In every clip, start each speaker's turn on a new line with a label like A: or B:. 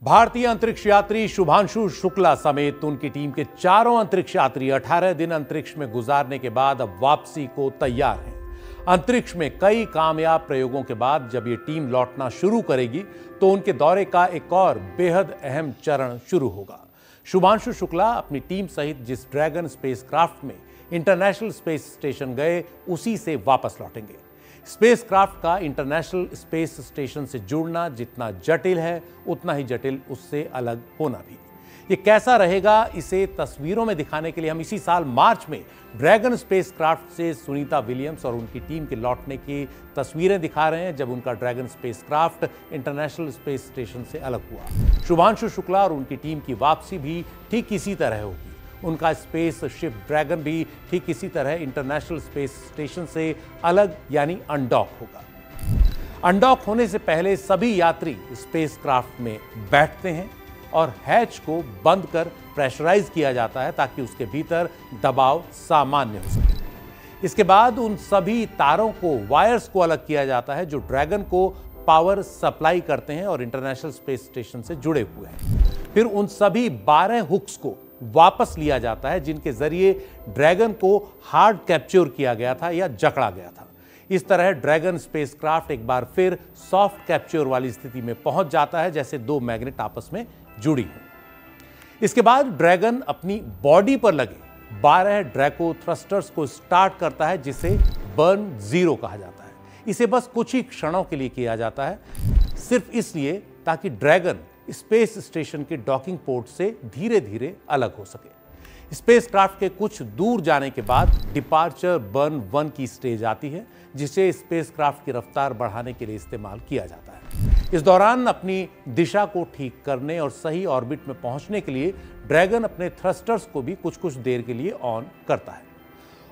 A: भारतीय अंतरिक्ष यात्री शुभांशु शुक्ला समेत उनकी टीम के चारों अंतरिक्ष यात्री 18 दिन अंतरिक्ष में गुजारने के बाद अब वापसी को तैयार हैं। अंतरिक्ष में कई कामयाब प्रयोगों के बाद जब ये टीम लौटना शुरू करेगी तो उनके दौरे का एक और बेहद अहम चरण शुरू होगा। शुभांशु शुक्ला अपनी टीम सहित जिस ड्रैगन स्पेसक्राफ्ट में इंटरनेशनल स्पेस स्टेशन गए उसी से वापस लौटेंगे। स्पेसक्राफ्ट का इंटरनेशनल स्पेस स्टेशन से जुड़ना जितना जटिल है उतना ही जटिल उससे अलग होना भी। ये कैसा रहेगा इसे तस्वीरों में दिखाने के लिए हम इसी साल मार्च में ड्रैगन स्पेसक्राफ्ट से सुनीता विलियम्स और उनकी टीम के लौटने की तस्वीरें दिखा रहे हैं जब उनका dragon spacecraft international space station से अलग हुआ। शुभांशु शुक्ला और उनकी टीम की वापसी भी ठीक इसी तरह होगी। उनका स्पेस शिप ड्रैगन भी ठीक इसी तरह इंटरनेशनल स्पेस स्टेशन से अलग यानी अनडॉक होगा। अनडॉक होने से पहले सभी यात्री स्पेसक्राफ्ट में बैठते हैं और हैच को बंद कर प्रेशराइज किया जाता है ताकि उसके भीतर दबाव सामान्य हो सके। इसके बाद उन सभी तारों को, वायर्स को अलग किया जाता है जो ड्रैगन को पावर सप्लाई करते हैं और इंटरनेशनल स्पेस स्टेशन से जुड़े हुए हैं। फिर उन सभी 12 हुक्स को वापस लिया जाता है जिनके जरिए ड्रैगन को हार्ड कैप्चर किया गया था या जकड़ा गया था। इस तरह ड्रैगन स्पेसक्राफ्ट एक बार फिर सॉफ्ट कैप्चर वाली स्थिति में पहुंच जाता है जैसे दो मैग्नेट आपस में जुड़ी हो। इसके बाद ड्रैगन अपनी बॉडी पर लगे 12 ड्रैको थ्रस्टर्स को स्टार्ट करता है जिसे बर्न 0 कहा जाता है। इसे बस कुछ ही क्षणों के लिए किया जाता है, सिर्फ इसलिए ताकि ड्रैगन स्पेस स्टेशन के डॉकिंग पोर्ट से धीरे धीरे अलग हो सके। स्पेसक्राफ्ट के कुछ दूर जाने के बाद डिपार्चर बर्न 1 की स्टेज आती है जिसे स्पेसक्राफ्ट की रफ्तार बढ़ाने के लिए इस्तेमाल किया जाता है। इस दौरान अपनी दिशा को ठीक करने और सही ऑर्बिट में पहुंचने के लिए ड्रैगन अपने थ्रस्टर्स को भी कुछ कुछ देर के लिए ऑन करता है।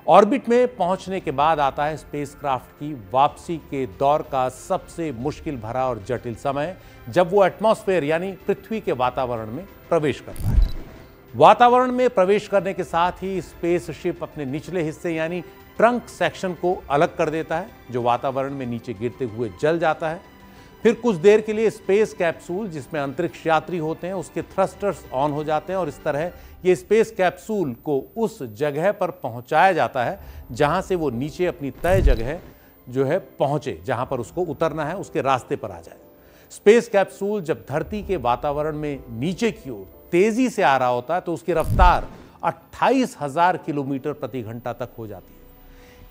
A: ऑर्बिट में पहुंचने के बाद आता है स्पेसक्राफ्ट की वापसी के दौर का सबसे मुश्किल भरा और जटिल समय, जब वो एटमॉस्फेयर यानी पृथ्वी के वातावरण में प्रवेश करता है। वातावरण में प्रवेश करने के साथ ही स्पेसशिप अपने निचले हिस्से यानी ट्रंक सेक्शन को अलग कर देता है जो वातावरण में नीचे गिरते हुए जल जाता है। फिर कुछ देर के लिए स्पेस कैप्सूल जिसमें अंतरिक्ष यात्री होते हैं उसके थ्रस्टर्स ऑन हो जाते हैं और इस तरह ये स्पेस कैप्सूल को उस जगह पर पहुंचाया जाता है जहां से वो नीचे अपनी तय जगह जो है पहुंचे, जहां पर उसको उतरना है उसके रास्ते पर आ जाए। स्पेस कैप्सूल जब धरती के वातावरण में नीचे की ओर तेजी से आ रहा होता है तो उसकी रफ्तार 28,000 किलोमीटर प्रति घंटा तक हो जाती है।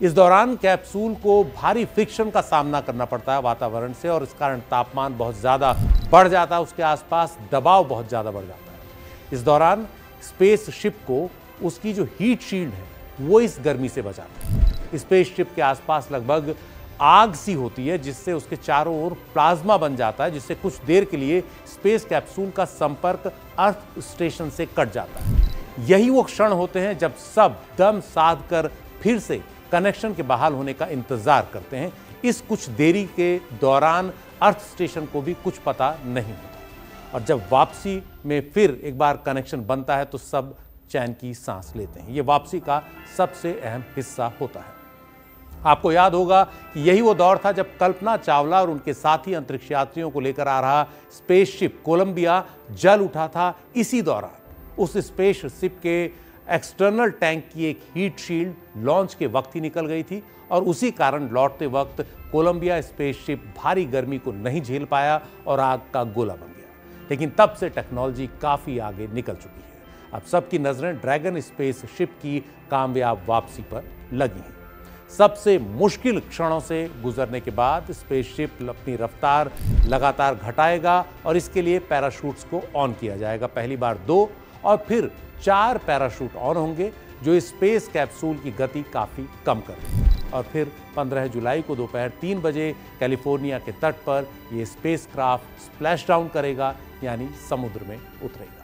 A: इस दौरान कैप्सूल को भारी फ्रिक्शन का सामना करना पड़ता है वातावरण से और इस कारण तापमान बहुत ज़्यादा बढ़ जाता है, उसके आसपास दबाव बहुत ज़्यादा बढ़ जाता है। इस दौरान स्पेस शिप को उसकी जो हीट शील्ड है वो इस गर्मी से बचाता है। स्पेस शिप के आसपास लगभग आग सी होती है जिससे उसके चारों ओर प्लाज्मा बन जाता है जिससे कुछ देर के लिए स्पेस कैप्सूल का संपर्क अर्थ स्टेशन से कट जाता है। यही वो क्षण होते हैं जब सब दम साध कर फिर से कनेक्शन के बहाल होने का इंतजार करते हैं। इस कुछ देरी के दौरान अर्थ स्टेशन को भी कुछ पता नहीं होता और जब वापसी में फिर एक बार कनेक्शन बनता है तो सब चैन की सांस लेते हैं। ये वापसी का सबसे अहम हिस्सा होता है। आपको याद होगा कि यही वो दौर था जब कल्पना चावला और उनके साथी अंतरिक्ष यात्रियों को लेकर आ रहा स्पेसशिप कोलंबिया जल उठा था। इसी दौरान उस स्पेसशिप के एक्सटर्नल टैंक की एक हीट शील्ड लॉन्च के वक्त ही निकल गई थी और उसी कारण लौटते वक्त कोलंबिया स्पेसशिप भारी गर्मी को नहीं झेल पाया और आग का गोला बन गया। लेकिन तब से टेक्नोलॉजी काफ़ी आगे निकल चुकी है। अब सबकी नज़रें ड्रैगन स्पेसशिप की कामयाब वापसी पर लगी हैं। सबसे मुश्किल क्षणों से गुजरने के बाद स्पेसशिप अपनी रफ्तार लगातार घटाएगा और इसके लिए पैराशूट्स को ऑन किया जाएगा। पहली बार 2 और फिर 4 पैराशूट ऑन होंगे जो स्पेस कैप्सूल की गति काफ़ी कम कर देंगे और फिर 15 जुलाई को दोपहर 3 बजे कैलिफोर्निया के तट पर यह स्पेसक्राफ्ट स्प्लैश डाउन करेगा यानी समुद्र में उतरेगा।